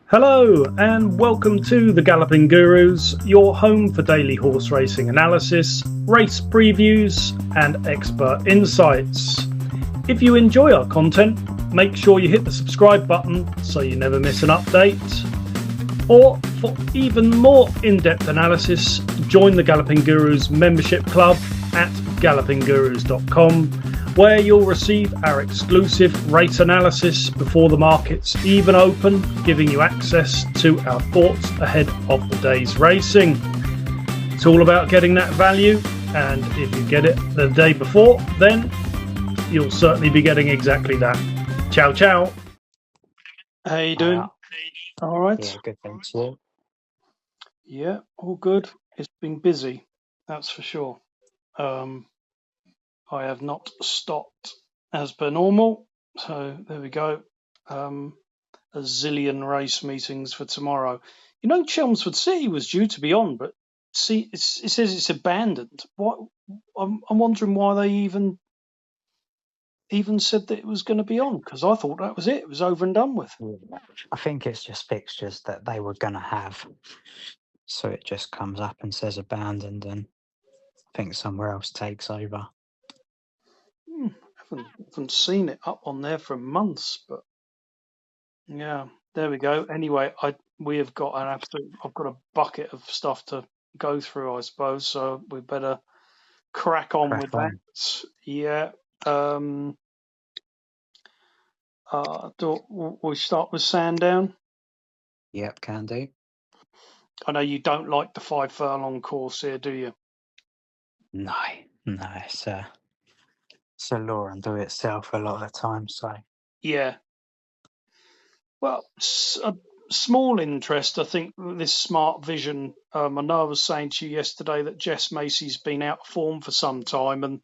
Hello, and welcome to the Galloping Gurus, your home for daily horse racing analysis, race previews, and expert insights. If you enjoy our content, make sure you hit the subscribe button so you never miss an update. Or for even more in-depth analysis, join the Galloping Gurus membership club at gallopinggurus.com, where you'll receive our exclusive race analysis before the markets even open, giving you access to our thoughts ahead of the day's racing. It's all about getting that value, and if you get it the day before, then you'll certainly be getting exactly that. Ciao, ciao. How you doing? All right. Yeah, good, thanks. You? Yeah, all good. It's been busy, that's for sure. I have not stopped as per normal, so there we go. A zillion race meetings for tomorrow. You know, Chelmsford City was due to be on, but see, it says it's abandoned. What? I'm wondering why they even said that it was going to be on, because I thought that was it. It was over and done with. Yeah. I think it's just fixtures that they were going to have. So it just comes up and says abandoned, and I think somewhere else takes over. Haven't seen it up on there for months, but yeah, there we go. Anyway, we have got an absolute. I've got a bucket of stuff to go through, I suppose. So we better crack on with that. Yeah. Do we start with Sandown? Yep, can do. I know you don't like the 5 furlong course here, do you? No, it's a lure and do itself a lot of the time. So Yeah. Well, a small interest, I think, this Smart Vision. I know I was saying to you yesterday that Jess Macy's been out of form for some time, and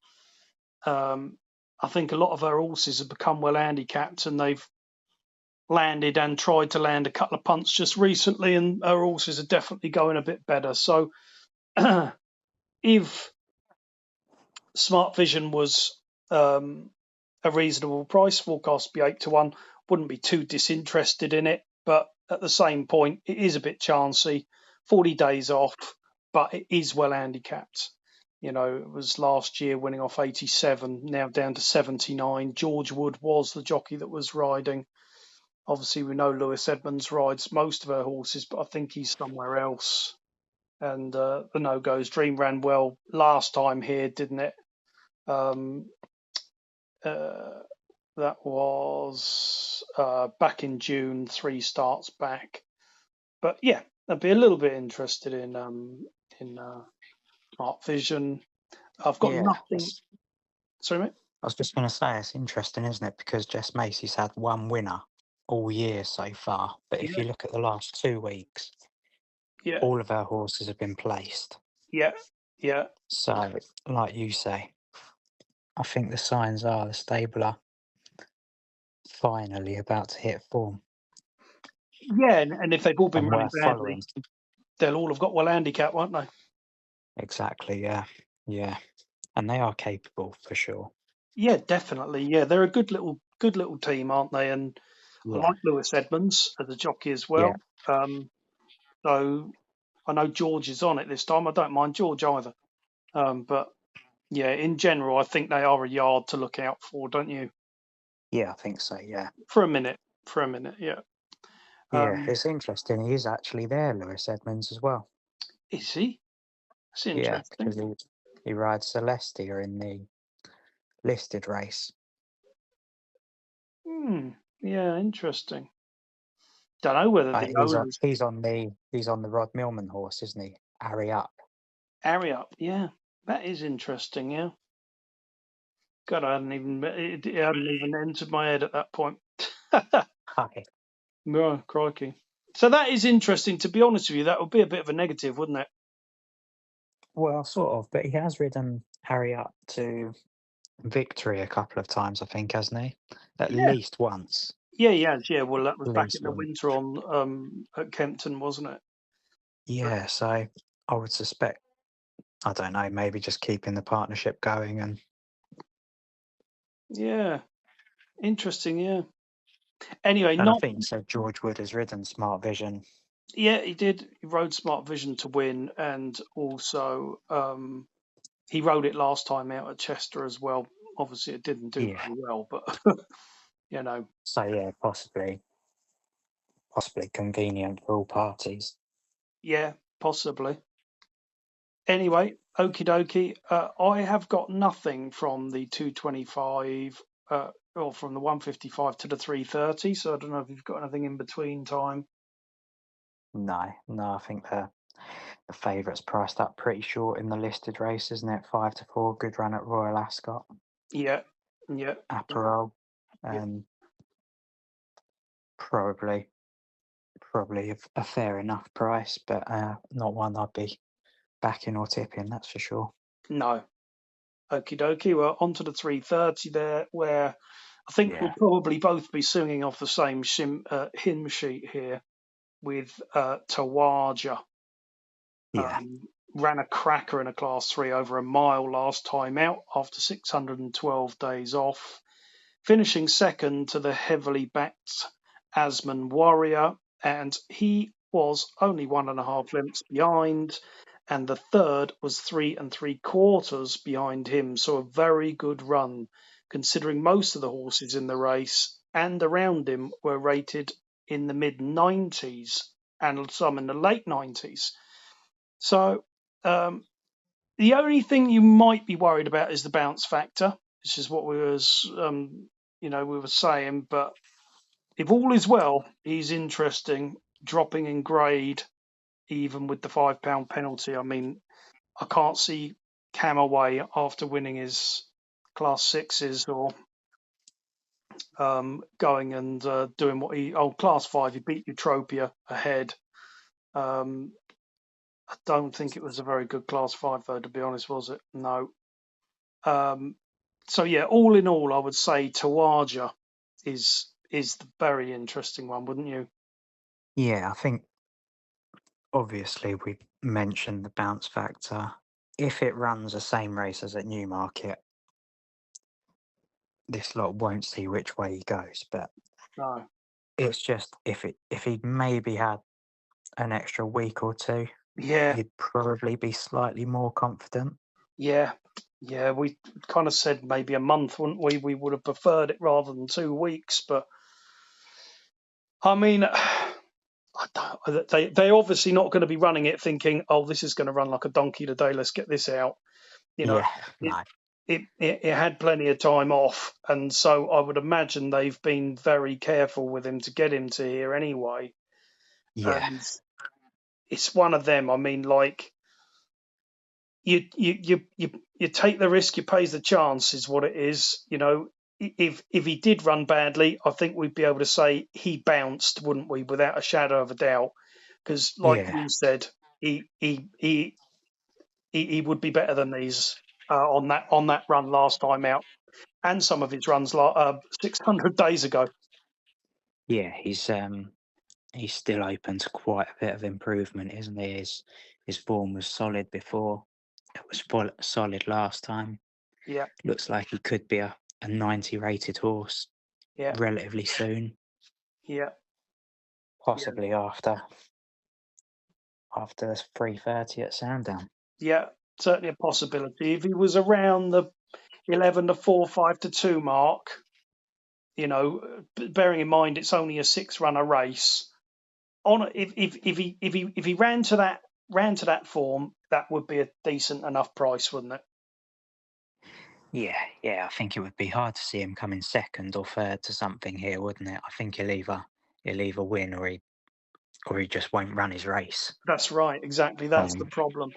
I think a lot of her horses have become well handicapped, and they've landed and tried to land a couple of punts just recently, and her horses are definitely going a bit better. So if Smart Vision was a reasonable price, forecast to be 8-1, wouldn't be too disinterested in it. But at the same point, it is a bit chancy. 40 days off, but it is well handicapped. You know, it was last year winning off 87, now down to 79. George Wood was the jockey that was riding. Obviously, we know Lewis Edmonds rides most of her horses, but I think he's somewhere else. And the no-goes Dream ran well last time here, didn't it? That was back in June, 3 starts back. But yeah, I'd be a little bit interested in Smart Vision. I've got nothing. Sorry, mate. I was just going to say it's interesting, isn't it? Because Jess Macy's had one winner all year so far, but if you look at the last 2 weeks, all of our horses have been placed. Yeah. So, like you say, I think the signs are the stable are finally about to hit form. Yeah, and if they've all been running badly, following. they'll all have got well handicapped, won't they? Exactly, yeah. And they are capable for sure. Yeah, definitely. Yeah, they're a good little team, aren't they? And I like Lewis Edmonds as a jockey as well. So I know George is on it this time. I don't mind George either. But yeah, in general, I think they are a yard to look out for, don't you? Yeah, I think so, yeah. For a minute, yeah. Yeah, it's interesting. He is actually there, Lewis Edmonds, as well. Is he? That's interesting. Yeah, because he rides Celestia in the listed race. Yeah, interesting. Don't know whether he's on the Rod Millman horse, isn't he? Harry Up. Harry Up, yeah. That is interesting, yeah. God, it hadn't even entered my head at that point. Hi. No, crikey. So that is interesting. To be honest with you, that would be a bit of a negative, wouldn't it? Well, sort of, but he has ridden Harry Up to victory a couple of times, I think, hasn't he? At least once. Yeah, he has. Yeah, well, that was back in the winter on at Kempton, wasn't it? Yeah, so I would suspect, I don't know, maybe just keeping the partnership going and. Yeah, interesting. Yeah, Anyway, And I think you said George Wood has ridden Smart Vision. Yeah, he did. He rode Smart Vision to win, and also he rode it last time out at Chester as well. Obviously, it didn't do very well, but you know. So yeah, possibly convenient for all parties. Yeah, possibly. Anyway, okie dokie. I have got nothing from the 225 or from the 155 to the 330. So I don't know if you've got anything in between time. No, I think the favourite's priced up pretty short in the listed race, isn't it? 5-4, good run at Royal Ascot. Yeah. Aperol. Yeah. Probably a fair enough price, but not one I'd be backing or tipping, that's for sure. No. Okie dokie. Well, on to the 330 there, where I think we'll probably both be singing off the same hymn sheet here with Tawaja. Ran a cracker in a Class 3 over a mile last time out after 612 days off, finishing second to the heavily backed Asman Warrior, and he was only 1.5 lengths behind, and the third was 3 3/4 behind him. So a very good run, considering most of the horses in the race and around him were rated in the mid 90s and some in the late 90s. So the only thing you might be worried about is the bounce factor. This is what we was, we were saying. But if all is well, he's interesting, dropping in grade, even with the £5 penalty. I mean, I can't see Cam away after winning his Class 6s or going and doing what Class 5. He beat Eutropia ahead. I don't think it was a very good Class 5, though, to be honest, was it? No. So, yeah, all in all, I would say Tawaja is the very interesting one, wouldn't you? Yeah, I think obviously we mentioned the bounce factor. If it runs the same race as at Newmarket, this lot won't see which way he goes. But No. It's just if he maybe had an extra week or two, he'd probably be slightly more confident. Yeah, we kind of said maybe a month, wouldn't we? We would have preferred it rather than 2 weeks, but I mean, they're obviously not going to be running it thinking, oh, this is going to run like a donkey today. Let's get this out. It had plenty of time off, and so I would imagine they've been very careful with him to get him to here anyway. Yeah, and it's one of them. I mean, like you take the risk, you pay the chance, is what it is. You know, if he did run badly, I think we'd be able to say he bounced, wouldn't we, without a shadow of a doubt? Because, like you said, he would be better than these on that run last time out, and some of his runs 600 days ago. Yeah, he's still open to quite a bit of improvement, isn't he? His form was solid before. It was solid last time. Yeah, looks like he could be a 90 rated horse. Yeah, relatively soon. Yeah, possibly after 3:30 at Sandown. Yeah, certainly a possibility. If he was around the 11 to 4, 5 to 2 mark, you know, bearing in mind it's only a 6-runner race. If he ran to that form, that would be a decent enough price, wouldn't it? Yeah. I think it would be hard to see him coming second or third to something here, wouldn't it? I think he'll either win or he just won't run his race. That's right, exactly. That's the problem.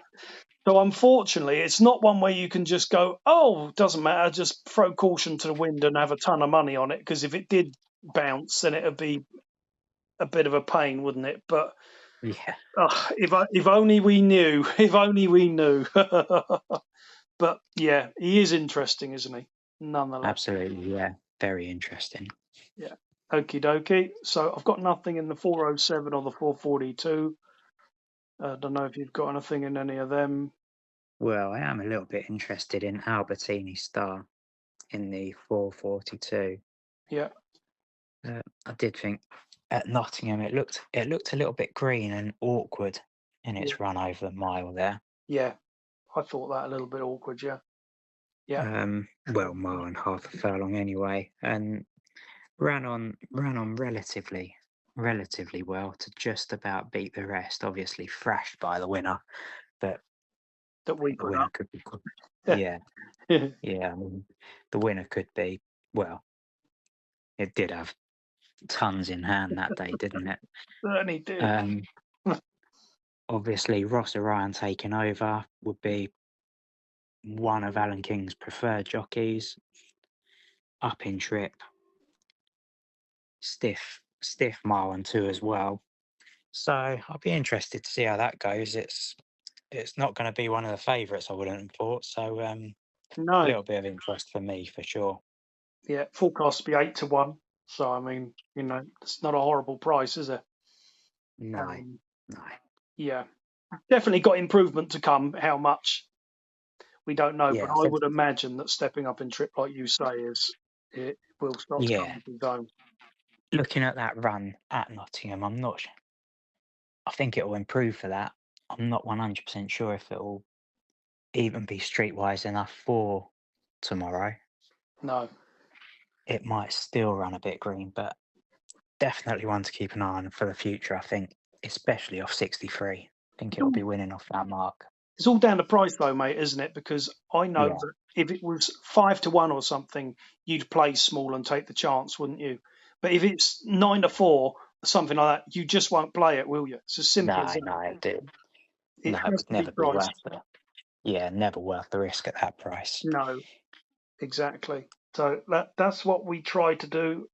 So unfortunately, it's not one where you can just go, oh, doesn't matter, just throw caution to the wind and have a ton of money on it. Because if it did bounce, then it would be a bit of a pain, wouldn't it? But yeah, if only we knew. If only we knew. But yeah, he is interesting, isn't he? Nonetheless. Absolutely, yeah. Very interesting. Yeah. Okie dokie. So I've got nothing in the 407 or the 442. I don't know if you've got anything in any of them. Well, I am a little bit interested in Albertini Star in the 442. Yeah. I did think at Nottingham it looked a little bit green and awkward in Yeah. its run over the mile there. Yeah, I thought that a little bit awkward. Yeah. Yeah. Well, mile and half a furlong anyway, and ran on relatively well to just about beat the rest. Obviously thrashed by the winner, but That we the put winner up. could be Yeah. yeah. I mean, the winner could be, well, it did have tons in hand that day, didn't it? Certainly did. Obviously Ross Orion taking over would be one of Alan King's preferred jockeys. Up in trip, stiff mile and two as well. So I'll be interested to see how that goes. It's not going to be one of the favourites, I wouldn't have thought. So a No. little bit of interest for me for sure. Yeah, forecast to be 8-1. So I mean, it's not a horrible price, is it? No, no. Yeah, definitely got improvement to come. How much we don't know, Yeah, but I would imagine that stepping up in trip, like you say, it will start to come into its own. Looking at that run at Nottingham, I'm not. I think it will improve for that. I'm not 100% sure if it will even be streetwise enough for tomorrow. No, it might still run a bit green, but definitely one to keep an eye on for the future. I think, especially off 63. I think it will be winning off that mark. It's all down to price, though, mate, isn't it? Because I know that if it was 5-1 or something, you'd play small and take the chance, wouldn't you? But if it's 9-4, something like that, you just won't play it, will you? It's as simple as that. No, it did. It has would to never be be priced. worth it. Yeah, never worth the risk at that price. No, exactly. So that's what we try to do.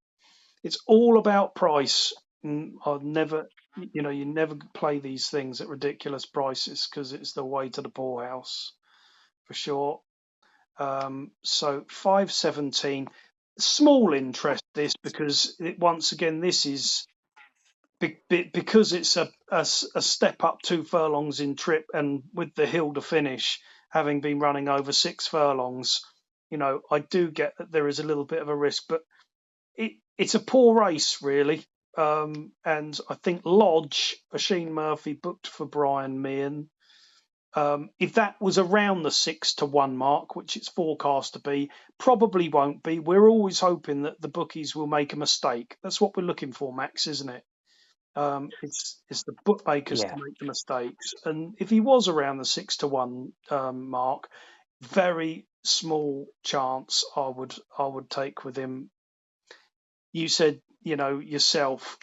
It's all about price. I've never, you never play these things at ridiculous prices because it's the way to the poorhouse, for sure. So 5.17, small interest this because once again this is because it's a step up 2 furlongs in trip, and with the hill to finish having been running over 6 furlongs, I do get that there is a little bit of a risk, but it's a poor race really. And I think Lodge, Oisin Murphy booked for Brian Meehan. If that was around the 6-1 mark, which it's forecast to be, probably won't be. We're always hoping that the bookies will make a mistake. That's what we're looking for, Max, isn't it? It's the bookmakers to make the mistakes. And if he was around the 6-1 mark, very small chance I would take with him. You said, yourself,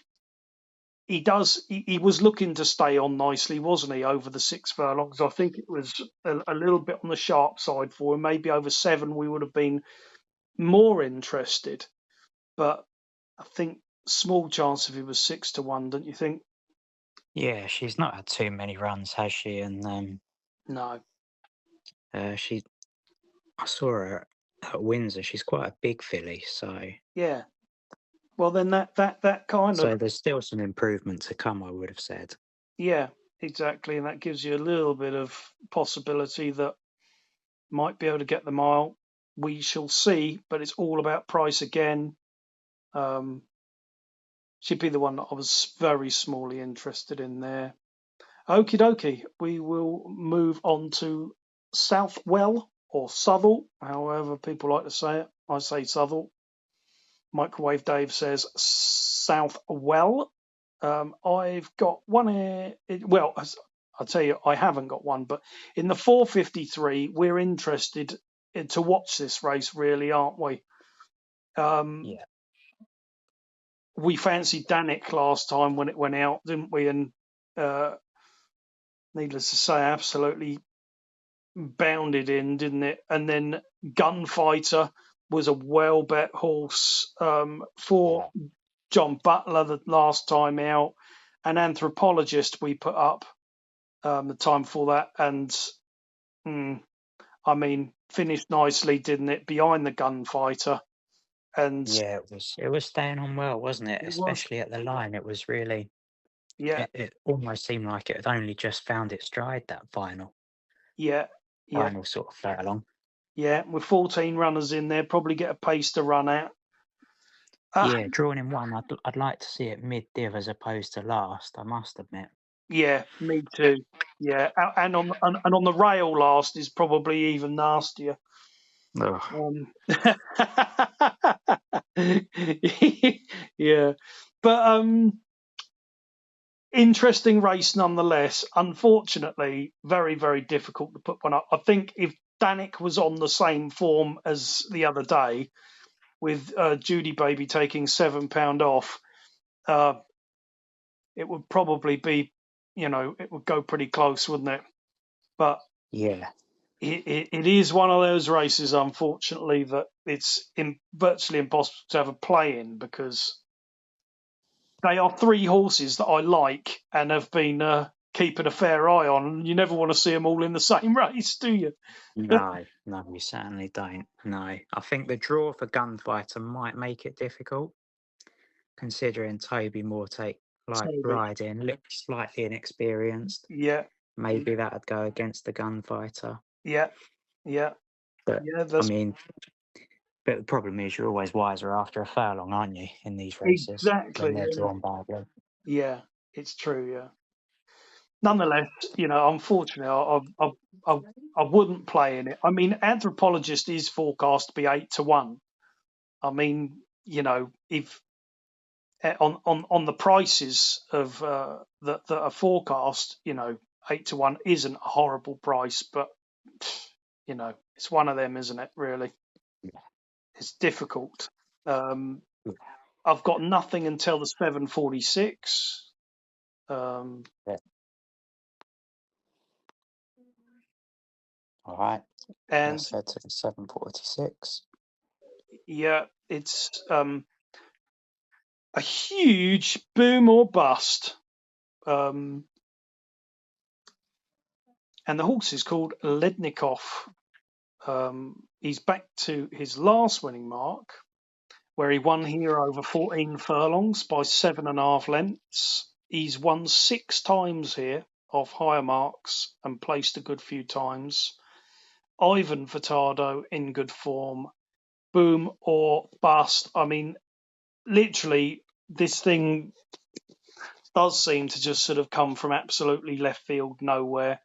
he was looking to stay on nicely, wasn't he, over the 6 furlongs? I think it was a little bit on the sharp side for him. Maybe over 7 we would have been more interested, but I think small chance if he was 6-1, don't you think? Yeah, she's not had too many runs, has she? And No. I saw her at Windsor. She's quite a big filly, so yeah. Well, then that kind of. So there's still some improvement to come, I would have said. Yeah, exactly, and that gives you a little bit of possibility that might be able to get the mile. We shall see, but it's all about price again. She'd be the one that I was very smallly interested in there. Okie dokie, we will move on to Southwell or Southwell, however people like to say it. I say Southwell. Microwave Dave says Southwell. I've got one here. Well, I'll tell you, I haven't got one, but in the 4:53, we're interested to watch this race, really, aren't we? Yeah. We fancied Danik last time when it went out, didn't we? And needless to say, absolutely bounded in, didn't it? And then Gunfighter was a well bet horse for John Butler the last time out. An Anthropologist we put up the time for that, and I mean, finished nicely, didn't it? Behind the Gunfighter. And yeah, it was staying on well, wasn't it? Especially at the line, it was really. Yeah, it almost seemed like it had only just found its stride, that final. Final sort of furlong. Yeah, with 14 runners in there, probably get a pace to run out. Yeah, drawn in one. I'd like to see it mid-div as opposed to last, I must admit. Yeah, me too. Yeah, and on the rail last is probably even nastier. Ugh. Yeah, but interesting race nonetheless. Unfortunately, very, very difficult to put one up. I think if Danik was on the same form as the other day, with Judy Baby taking £7 off, it would probably be, it would go pretty close, wouldn't it? But Yeah. it is one of those races, unfortunately, that it's virtually impossible to have a play in, because they are three horses that I like and have been keeping a fair eye on. You never want to see them all in the same race, do you? No, you certainly don't. No. I think the draw for Gunfighter might make it difficult, considering Toby Mortake like Toby. riding, looks slightly inexperienced. Yeah, Maybe that'd go against the Gunfighter. yeah, yeah, But yeah. I mean, but the problem is you're always wiser after a furlong, aren't you, in these races Exactly. when they're drawn badly. Yeah, it's true. Yeah. Nonetheless, unfortunately, I wouldn't play in it. I mean, Anthropologist is forecast to be 8-1. I mean, if on the prices of that are forecast, 8-1 isn't a horrible price, but it's one of them, isn't it? Really, Yeah. it's difficult. I've got nothing until the 746. Yeah. All right. And Let's head to the 746. yeah, it's a huge boom or bust. And the horse is called Lednikov. He's back to his last winning mark, where he won here over 14 furlongs by 7.5 lengths. He's won 6 times here off higher marks and placed a good few times. Ivan Furtado in good form. Boom or bust. I mean, literally, this thing does seem to just sort of come from absolutely left field, nowhere.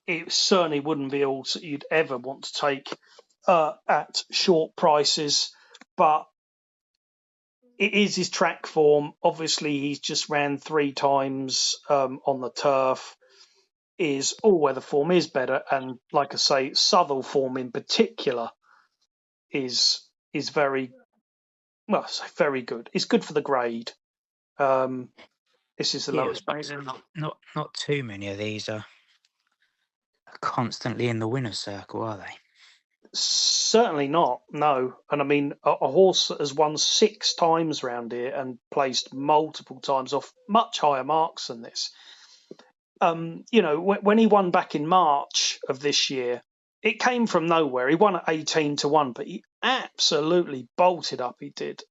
It certainly wouldn't be all that you'd ever want to take at short prices, but it is his track form. Obviously, he's just ran 3 times on the turf. His all-weather form is better, and like I say, Southwell form in particular is very very good. It's good for the grade. This is the Yeah, I lowest. suppose not too many of these are constantly in the winner's circle, are they? Certainly not, no. And I mean, a horse that has won 6 times round here and placed multiple times off much higher marks than this. When he won back in March of this year, it came from nowhere. He won at 18-1, but he absolutely bolted up. He did.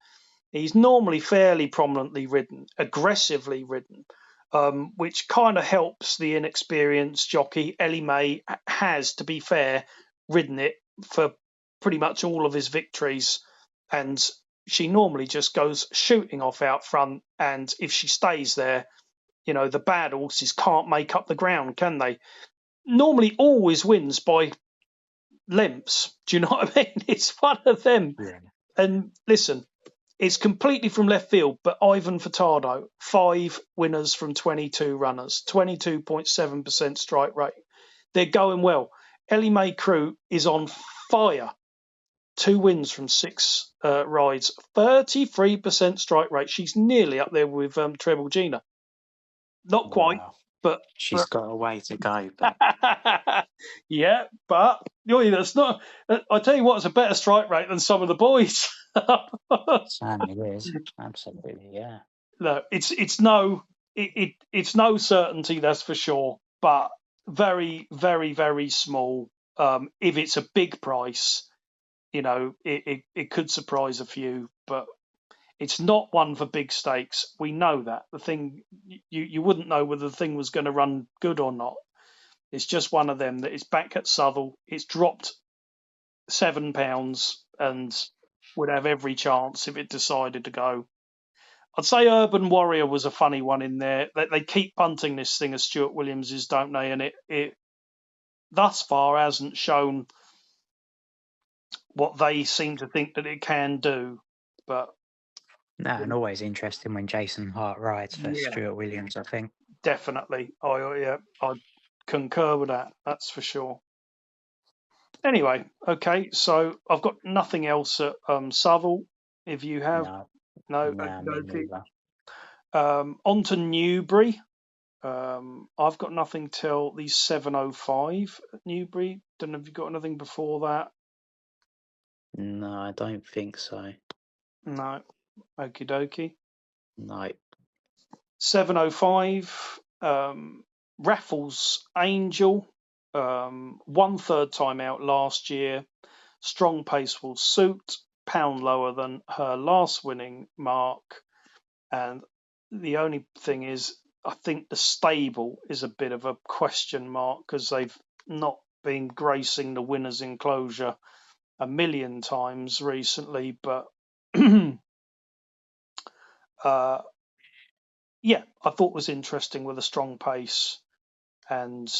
He's normally fairly prominently ridden, aggressively ridden, which kind of helps the inexperienced jockey. Ellie May has, to be fair, ridden it for pretty much all of his victories, and she normally just goes shooting off out front, and if she stays there, the bad horses can't make up the ground, can they? Normally always wins by lengths. Do you know what I mean? It's one of them. Yeah. And listen, it's completely from left field, but Ivan Furtado, 5 winners from 22 runners, 22.7% strike rate. They're going well. Ellie Mae Crew is on fire. 2 wins from 6 rides, 33% strike rate. She's nearly up there with Treble Gina. Not quite, but she's got a way to go. But yeah, but that's not. I tell you what, it's a better strike rate than some of the boys. certainly is. Absolutely, yeah. No, it's no certainty, that's for sure, but very, very, very small. If it's a big price, it could surprise a few, but it's not one for big stakes. We know that. The thing, you wouldn't know whether the thing was going to run good or not. It's just one of them that is back at Southwell. It's dropped £7, and would have every chance if it decided to go. I'd say Urban Warrior was a funny one in there. They keep punting this thing as Stuart Williams's, don't they? And it thus far hasn't shown what they seem to think that it can do. But No, and always interesting when Jason Hart rides for yeah, Stuart Williams, I think. definitely. I concur with that. That's for sure. Anyway, okay, so I've got nothing else at Southall. If you have, no, me neither. On to Newbury. I've got nothing till the 7:05 at Newbury. Don't know if you've got anything before that. No, I don't think so. No. Okie dokie. No. 7:05. Raffles Angel. 1/3 time out last year. Strong pace will suit. Pound lower than her last winning mark. And the only thing is, I think the stable is a bit of a question mark because they've not been gracing the winner's enclosure a million times recently. But yeah, I thought was interesting with a strong pace and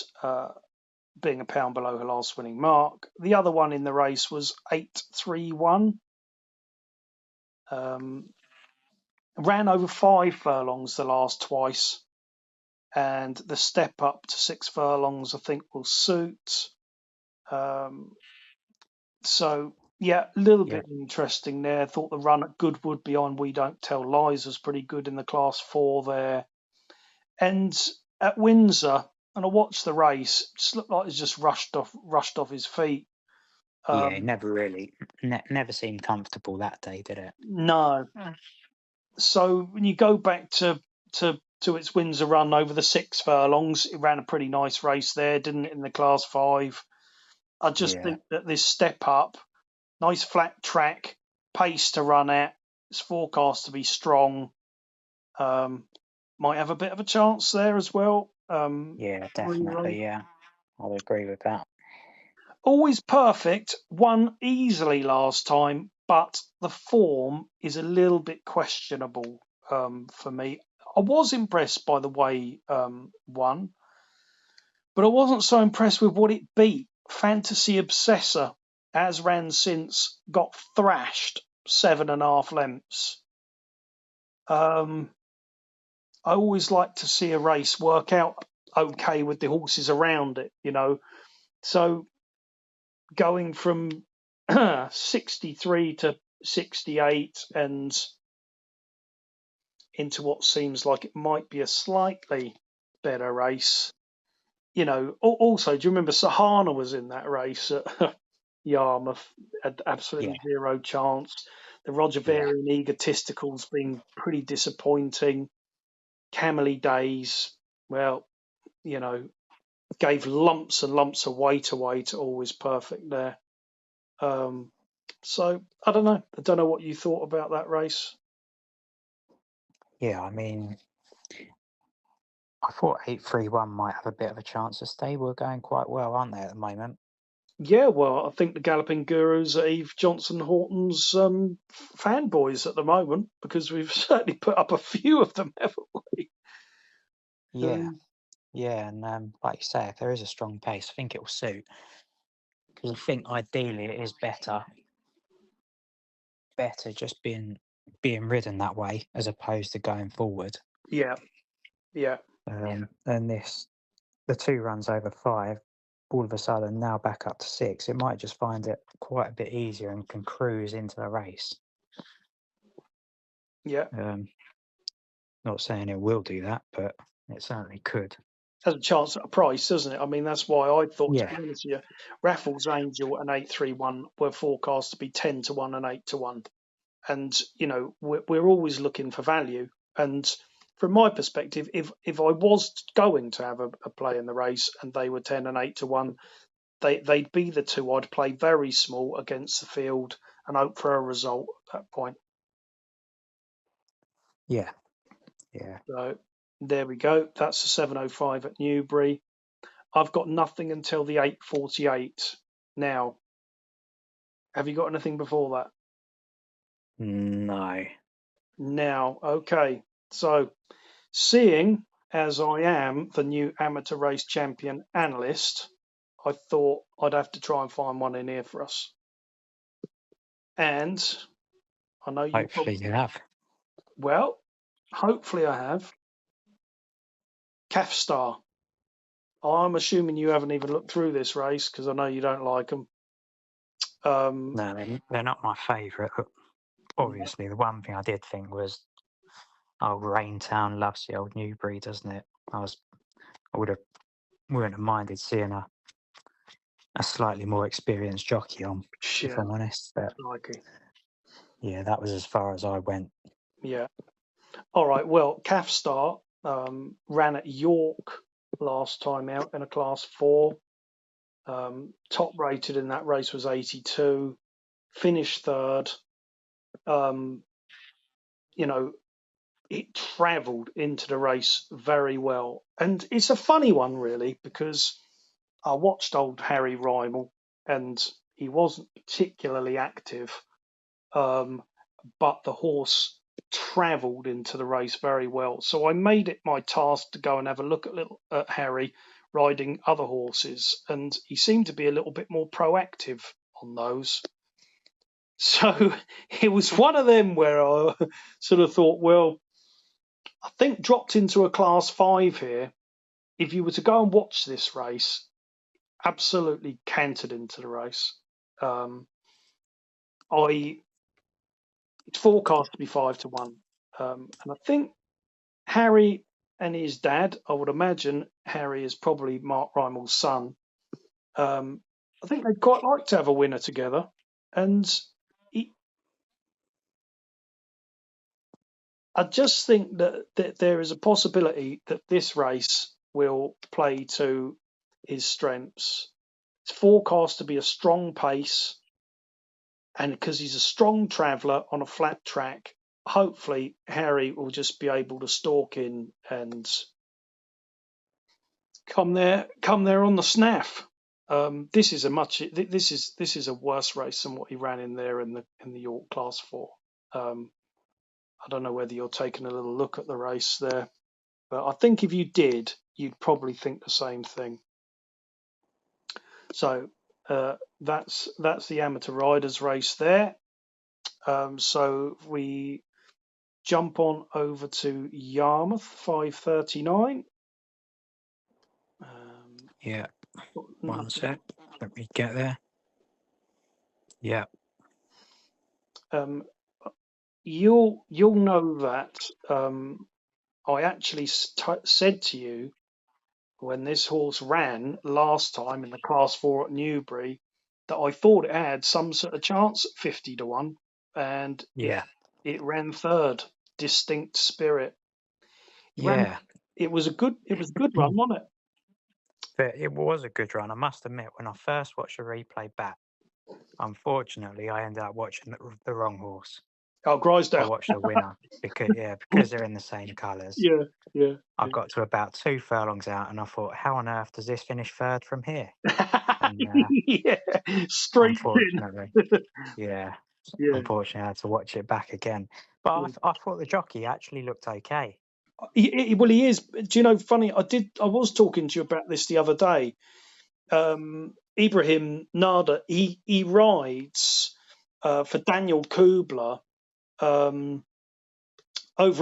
being a pound below her last winning mark. The other one in the race was 831. Ran over 5 furlongs the last twice, and the step up to 6 furlongs I think will suit. So yeah, a little bit interesting there. Thought the run at Goodwood behind We Don't Tell Lies was pretty good in the Class 4 there. And at Windsor, and I watched the race, just looked like he's just rushed off his feet. Yeah, never seemed comfortable that day, did it? No. So when you go back to its Windsor run over the 6 furlongs, it ran a pretty nice race there, didn't it, in the Class 5? I just think that this step up, nice flat track, pace to run at, it's forecast to be strong. Might have a bit of a chance there as well. Yeah, definitely. Yeah, I'll agree with that. Always Perfect, won easily last time, but the form is a little bit questionable for me. I was impressed by the way won, but I wasn't so impressed with what it beat. Fantasy Obsessor, as ran since, got thrashed 7.5 lengths. I always like to see a race work out okay with the horses around it, you know. So going from 63 to 68 and into what seems like it might be a slightly better race. You know, also, do you remember Sahana was in that race at Yarmouth? Had absolutely zero chance. The Roger Varian Egotistical's been pretty disappointing. Camely Days, well, you know, gave lumps and lumps of weight away to Always Perfect there. So I don't know. I don't know what you thought about that race. Yeah, I mean, I thought 831 might have a bit of a chance to stay. We're going quite well, aren't they, at the moment? Yeah, well, I think the Galloping Gurus are Eve Johnson Horton's fanboys at the moment because we've certainly put up a few of them, haven't we? Yeah, and like you say, if there is a strong pace, I think it will suit. Because I think ideally it is better just being ridden that way as opposed to going forward. Yeah. And the 2 runs over 5, all of a sudden now back up to 6. It might just find it quite a bit easier and can cruise into the race. Yeah. Not saying it will do that, but it certainly could. Has a chance at a price, doesn't it? I mean, that's why I thought, to be honest with you, Raffles Angel and 831 were forecast to be 10 to 1 and 8 to 1. And, you know, we're always looking for value. And from my perspective, if I was going to have a play in the race and they were 10 and 8 to 1, they'd be the two I'd play very small against the field and hope for a result at that point. Yeah. So there we go. That's the 7:05 at Newbury. I've got nothing until the 8:48 now. Have you got anything before that? No. Now, okay. So, seeing as I am the new amateur race champion analyst, I thought I'd have to try and find one in here for us. And I know you. Hopefully you have. Well, hopefully I have. Calf Star. I'm assuming you haven't even looked through this race because I know you don't like them. No, they're not my favourite. Obviously, the one thing I did think was, oh, Raintown loves the old Newbury, doesn't it? I wouldn't have minded seeing a slightly more experienced jockey on, if I'm honest. But yeah, that was as far as I went. Yeah. All right. Well, Calf Star ran at York last time out in a Class 4. Top rated in that race was 82. Finished third. You know, it travelled into the race very well. And it's a funny one, really, because I watched old Harry Rymel and he wasn't particularly active, but the horse travelled into the race very well. So I made it my task to go and have a look at Harry riding other horses, and he seemed to be a little bit more proactive on those. So it was one of them where I sort of thought, well, I think dropped into a Class 5 here. If you were to go and watch this race, absolutely cantered into the race. It's forecast to be 5-1. And I think Harry and his dad, I would imagine Harry is probably Mark Rymel's son. I think they'd quite like to have a winner together. And I just think that there is a possibility that this race will play to his strengths. It's forecast to be a strong pace. And because he's a strong traveller on a flat track, hopefully Harry will just be able to stalk in and come there on the snaff. This is a worse race than what he ran in there in the York Class 4. I don't know whether you're taking a little look at the race there, but I think if you did, you'd probably think the same thing. So that's the amateur riders race there. So we jump on over to Yarmouth 5:39. Yeah, one sec. Let me get there. Yeah. You'll know that I actually said to you when this horse ran last time in the Class 4 at Newbury that I thought it had some sort of chance at 50-1, and it ran third. Distinct Spirit. It was a good run, wasn't it? But it was a good run. I must admit, when I first watched the replay back, unfortunately, I ended up watching the wrong horse. Oh, Grisdale. I watched the winner because they're in the same colours. Yeah. I got to about 2 furlongs out, and I thought, how on earth does this finish third from here? And, straight unfortunately, in. Unfortunately, I had to watch it back again. But I thought the jockey actually looked okay. Well, he is. Do you know? Funny, I was talking to you about this the other day. Ibrahim Nada, he rides for Daniel Kubler over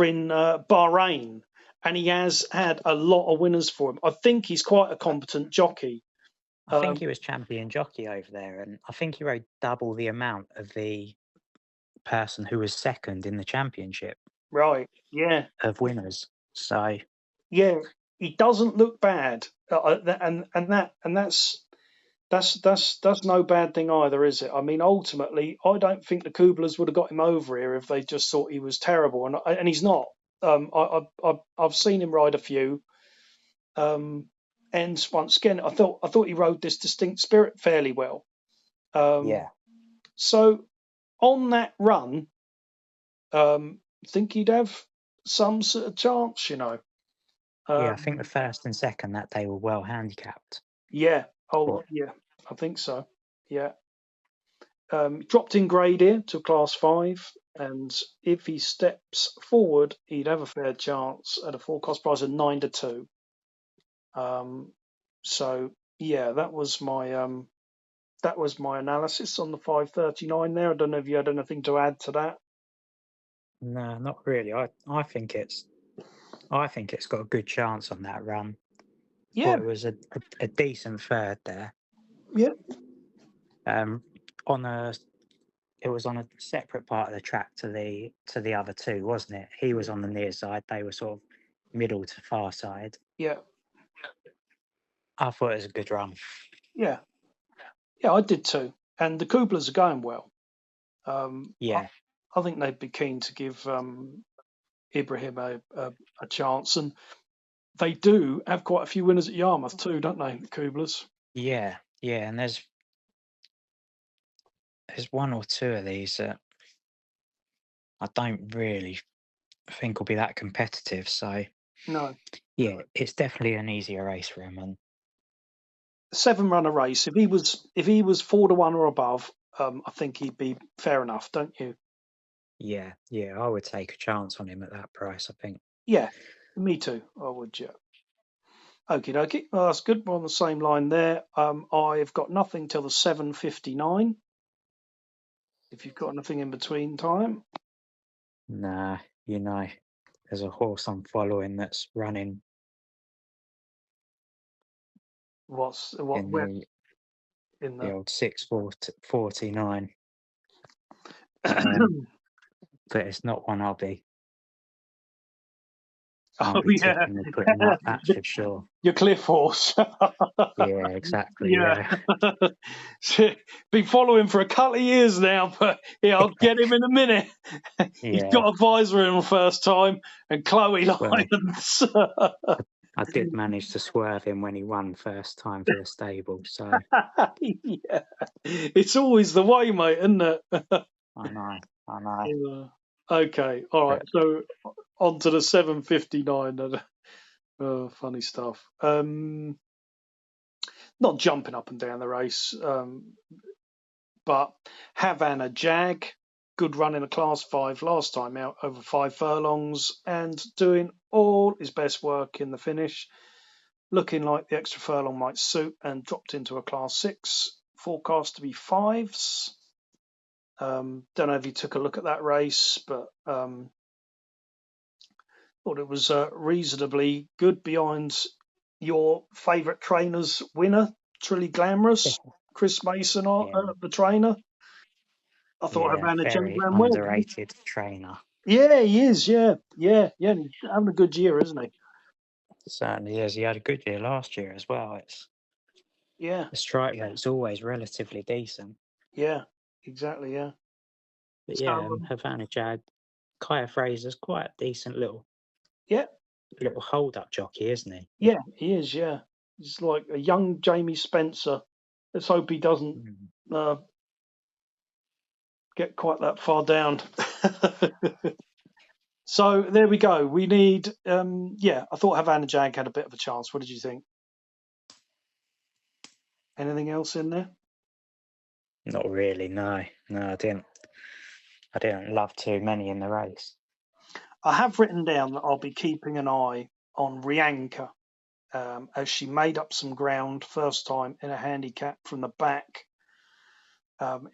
in Bahrain, and he has had a lot of winners for him. I think he's quite a competent jockey. I think he was champion jockey over there, and I think he rode double the amount of the person who was second in the championship. Right. Yeah. Of winners. So. Yeah, he doesn't look bad, and that's no bad thing either, is it? I mean, ultimately, I don't think the Kublers would have got him over here if they just thought he was terrible, and he's not. I've seen him ride a few, and once again, I thought he rode this Distinct Spirit fairly well. So on that run, think he'd have some sort of chance, you know. I think the first and second that day were well handicapped. Yeah. Yeah, I think so. Yeah. Dropped in grade here to Class 5. and if he steps forward, he'd have a fair chance at a full cost price of 9-2. So yeah, that was my analysis on the 539 there. I don't know if you had anything to add to that. No, not really. I think it's got a good chance on that run. Yeah, Thought it was a decent third there. yeah, It was on a separate part of the track to the other two, wasn't it? He was on the near side. They were sort of middle to far side. yeah, I thought it was a good run. yeah, yeah. I did too. And the Kublers are going well. Yeah, I think they'd be keen to give Ibrahim a chance, and they do have quite a few winners at Yarmouth too, don't they, the Kublers? yeah. And there's one or two of these that I don't really think will be that competitive. So No. yeah, it's definitely an easier race for him. And 7-runner race. If he was 4-1 or above, I think he'd be fair enough, don't you? yeah, I would take a chance on him at that price, I think. Yeah, me too. I would. Yeah. Okie dokie. Well, that's good. We're on the same line there. I've got nothing till the 7:59. If you've got anything in between time, Nah, there's a horse I'm following that's running in where the in the the old 6:49. But it's not one I'll be yeah, tipping and putting up, that's for sure. your Cliff horse. Yeah, exactly. Yeah. Been following for a couple of years now, but yeah, I'll get him in a minute. He's Yeah. got a visor in the first time, and Chloe Well, Lyons. I did manage to swerve him when he won first time for the stable, so Yeah, it's always the way, mate, isn't it? I know. Yeah. Okay, all right. So on to the 7:59. Funny stuff. Not jumping up and down the race, but Havana Jag, good run in a Class 5 last time out over 5 furlongs and doing all his best work in the finish. Looking like the extra furlong might suit and dropped into a Class 6, forecast to be 5s. Don't know if you took a look at that race, but thought it was reasonably good behind your favourite trainer's winner, Truly Glamorous, Chris Mason, the trainer. I thought Havana Jag very ran well. underrated trainer. Yeah, he is. Yeah. He's having a good year, isn't he? Certainly is. He had a good year last year as well. Yeah. The strike rate's always relatively decent. Yeah, exactly. Yeah. But So, yeah, Havana Jag, Kaya Fraser's quite a decent little hold-up jockey, isn't he? Yeah, he is. Yeah, he's like a young Jamie Spencer. Let's hope he doesn't get quite that far down. So there we go. We need. I thought Havana Jag had a bit of a chance. What did you think? Anything else in there? Not really. No, I didn't. I didn't love too many in the race. I have written down that I'll be keeping an eye on Rianka, as she made up some ground first time in a handicap from the back,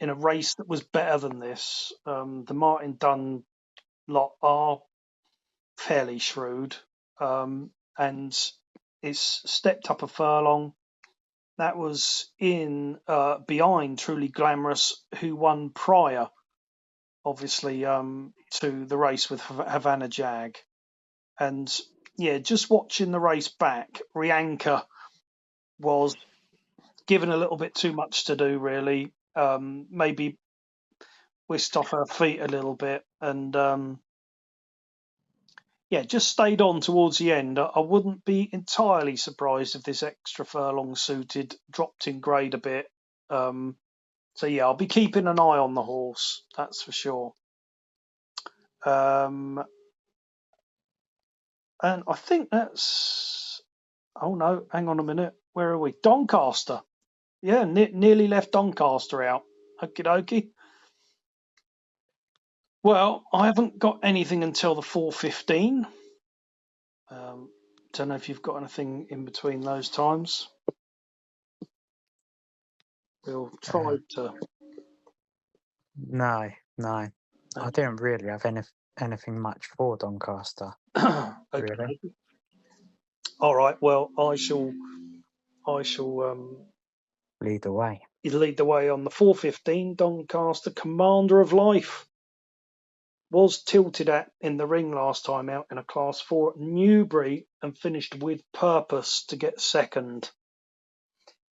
in a race that was better than this. The Martin Dunn lot are fairly shrewd, and it's stepped up a furlong. That was in behind Truly Glamorous, who won prior, obviously, to the race with Havana Jag. And yeah, just watching the race back, Rianka was given a little bit too much to do, really. Maybe whisked off her feet a little bit, and just stayed on towards the end. I wouldn't be entirely surprised if this extra furlong suited dropped in grade a bit. So yeah, I'll be keeping an eye on the horse, that's for sure. And I think that's. Oh no, hang on a minute. Where are we? Doncaster. Yeah, nearly left Doncaster out. Okie dokie. Well, I haven't got anything until the 4:15. Don't know if you've got anything in between those times. We'll try to. No, no. I don't really have anything much for Doncaster, Okay. really. All right. Well, I shall Lead the way. lead the way on the 4:15. Doncaster, Commander of Life, was tilted at in the ring last time out in a Class 4 at Newbury and finished with purpose to get second.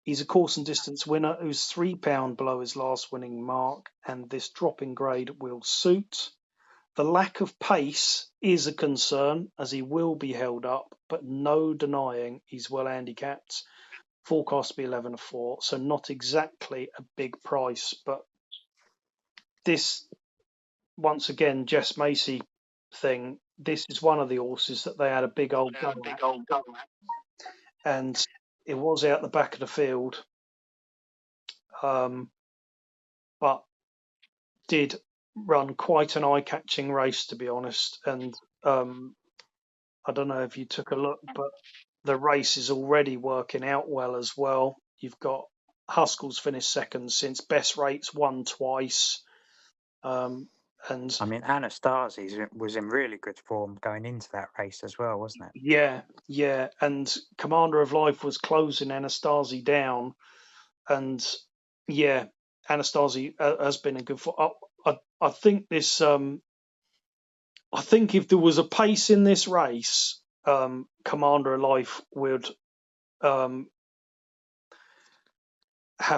He's a course and distance winner who's £3 below his last winning mark, and this drop in grade will suit. The lack of pace is a concern as he will be held up, but no denying he's well handicapped. Forecast to be 11-4, so not exactly a big price, but this, once again, Jess Macy thing, this is one of the horses that they had a big old go at, and it was out the back of the field, but did run quite an eye-catching race, to be honest. And I don't know if you took a look, but the race is already working out well as well. You've got Huskell's finished second since Best Rates won twice. And I mean, Anastasi was in really good form going into that race as well, wasn't it? yeah. And Commander of Life was closing Anastasi down. And yeah, Anastasi has been in good form. I think this. I think if there was a pace in this race, Commander of Life would have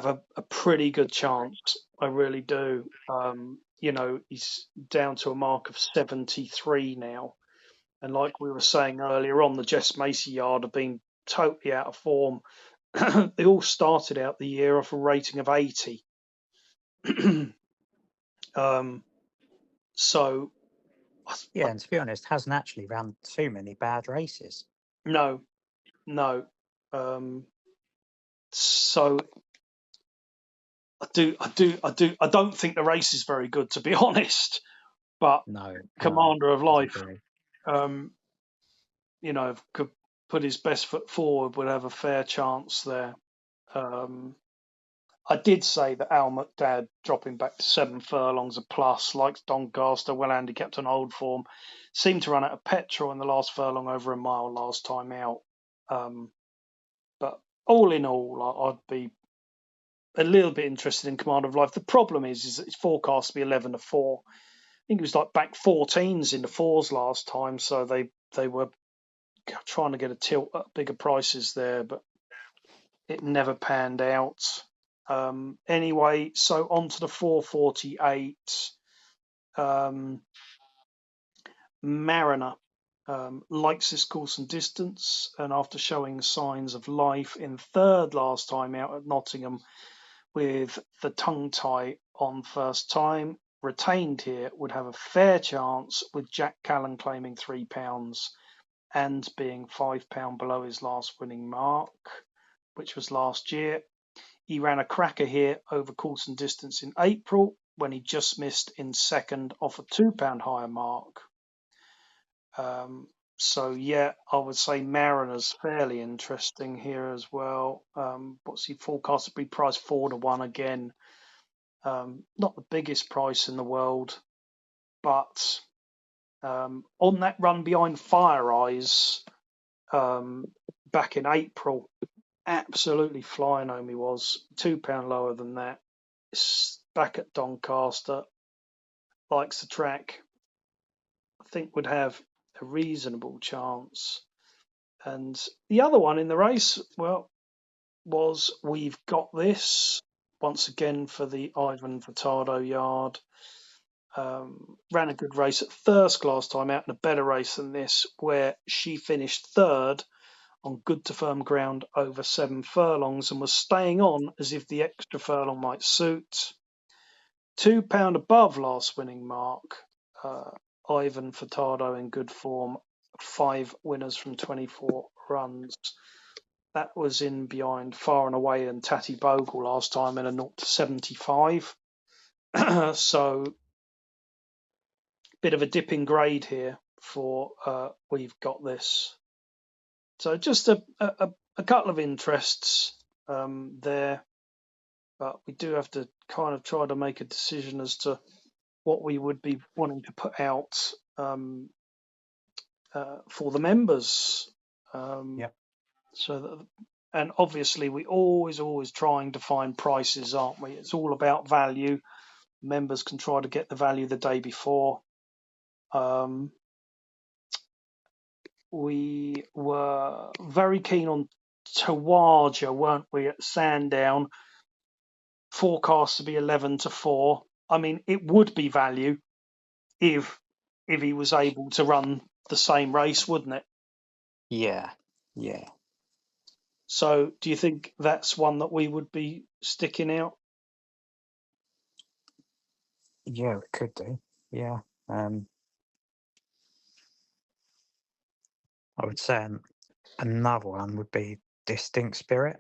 a pretty good chance. I really do. He's down to a mark of 73 now. And like we were saying earlier on, the Jess Macy yard have been totally out of form. They all started out the year off a rating of 80. So, Yeah, and to be honest, hasn't actually ran too many bad races. No. So I don't think the race is very good, to be honest. But No, Commander of Life, agree. could put his best foot forward, would have a fair chance there. I did say that Al McDad dropping back to 7 furlongs a plus, like Doncaster, well handicapped on old form, seemed to run out of petrol in the last furlong over a mile last time out. But all in all, I'd be a little bit interested in Commander of Life. The problem is that it's forecast to be 11-4. I think it was like back 14s in the fours last time, so they were trying to get a tilt at bigger prices there, but it never panned out. Anyway, so on to the 4:48. Mariner likes this course and distance, and after showing signs of life in third last time out at Nottingham with the tongue tie on first time, retained here would have a fair chance, with Jack Callan claiming £3 and being £5 below his last winning mark, which was last year. He ran a cracker here over course and distance in April when he just missed in second off a £2 higher mark. So yeah, I would say Mariner's fairly interesting here as well. What's he forecast to be priced 4-1 again? Not the biggest price in the world, but on that run behind Fire Eyes back in April, absolutely flying home he was, £2 lower than that. Back at Doncaster, likes the track, I think would have a reasonable chance. And the other one in the race, well, was We've Got This, once again for the Ivan Furtado yard. Ran a good race at Thirsk last time out, and a better race than this, where she finished third on good to firm ground over 7 furlongs and was staying on as if the extra furlong might suit. £2 above last winning mark. Ivan Furtado in good form, 5 winners from 24 runs. That was in behind Far and Away and Tatty Bogle last time in a 0-75. So bit of a dip in grade here for We've Got This. So just a couple of interests there, but we do have to kind of try to make a decision as to what we would be wanting to put out for the members. So that, and obviously we always trying to find prices, aren't we? It's all about value. Members can try to get the value the day before. We were very keen on Tawaja, weren't we, at Sandown? Forecast to be 11-4. I mean, it would be value if he was able to run the same race, wouldn't it? Yeah. So do you think that's one that we would be sticking out? Yeah, it could do. Yeah. I would say another one would be Distinct Spirit.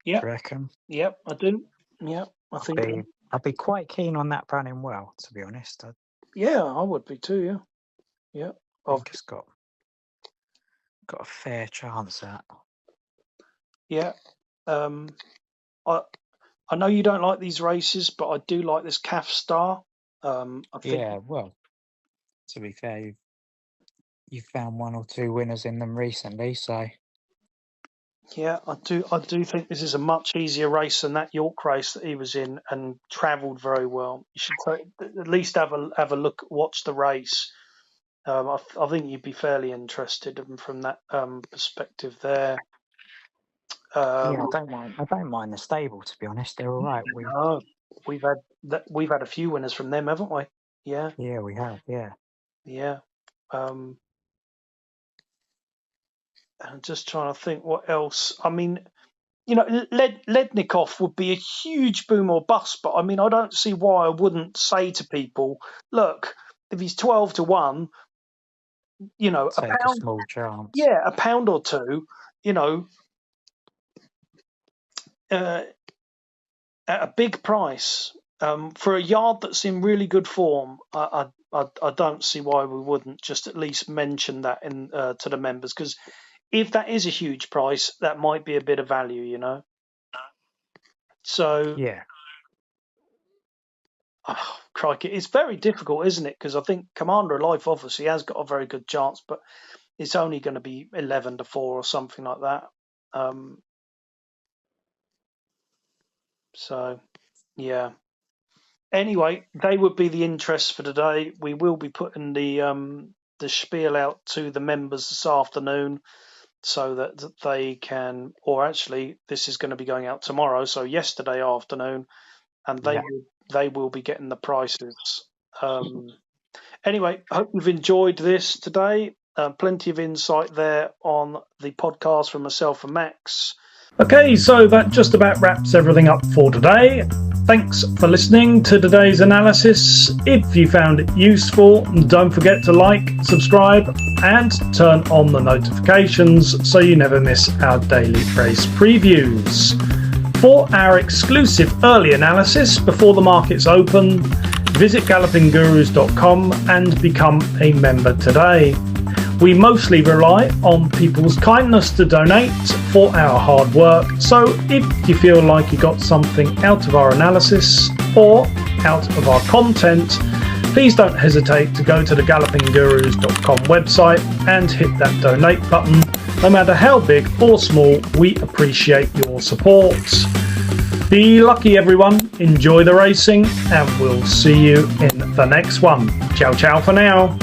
Yeah. Do you reckon? Yep, I do. Yeah, I think. I'd be quite keen on that running well, to be honest. Yeah, I would be too. Yeah. I think it's got a fair chance at. Yeah. I know you don't like these races, but I do like this Calf Star. I think. Yeah, well, to be fair, you've found one or two winners in them recently, so. Yeah, I do think this is a much easier race than that York race that he was in, and travelled very well. You should at least have a look, watch the race. I think you'd be fairly interested from that perspective there. Yeah, I don't mind the stable, to be honest. They're all right. We've had a few winners from them, haven't we? Yeah. Yeah, we have. Yeah. Yeah. I'm just trying to think what else. I mean, Lednikov would be a huge boom or bust, but I mean, I don't see why I wouldn't say to people, look, if he's 12-1, Take a pound, a small chance. Yeah, a pound or two, at a big price for a yard that's in really good form. I don't see why we wouldn't just at least mention that to the members, because if that is a huge price, that might be a bit of value, So yeah. Oh, crikey, it's very difficult, isn't it? Because I think Commander of Life obviously has got a very good chance, but it's only going to be 11-4 or something like that. So, yeah. Anyway, they would be the interests for today. We will be putting the spiel out to the members this afternoon, so that they can, or actually, this is going to be going out tomorrow, so yesterday afternoon, and they will be getting the prices. Anyway, I hope you've enjoyed this today. Plenty of insight there on the podcast from myself and Max. Okay, so that just about wraps everything up for today. Thanks for listening to today's analysis. If you found it useful, don't forget to like, subscribe, and turn on the notifications so you never miss our daily race previews. For our exclusive early analysis before the markets open, visit gallopinggurus.com and become a member today. We mostly rely on people's kindness to donate for our hard work, so if you feel like you got something out of our analysis or out of our content, please don't hesitate to go to the gallopinggurus.com website and hit that donate button. No matter how big or small, we appreciate your support. Be lucky, everyone. Enjoy the racing, and we'll see you in the next one. Ciao, ciao for now.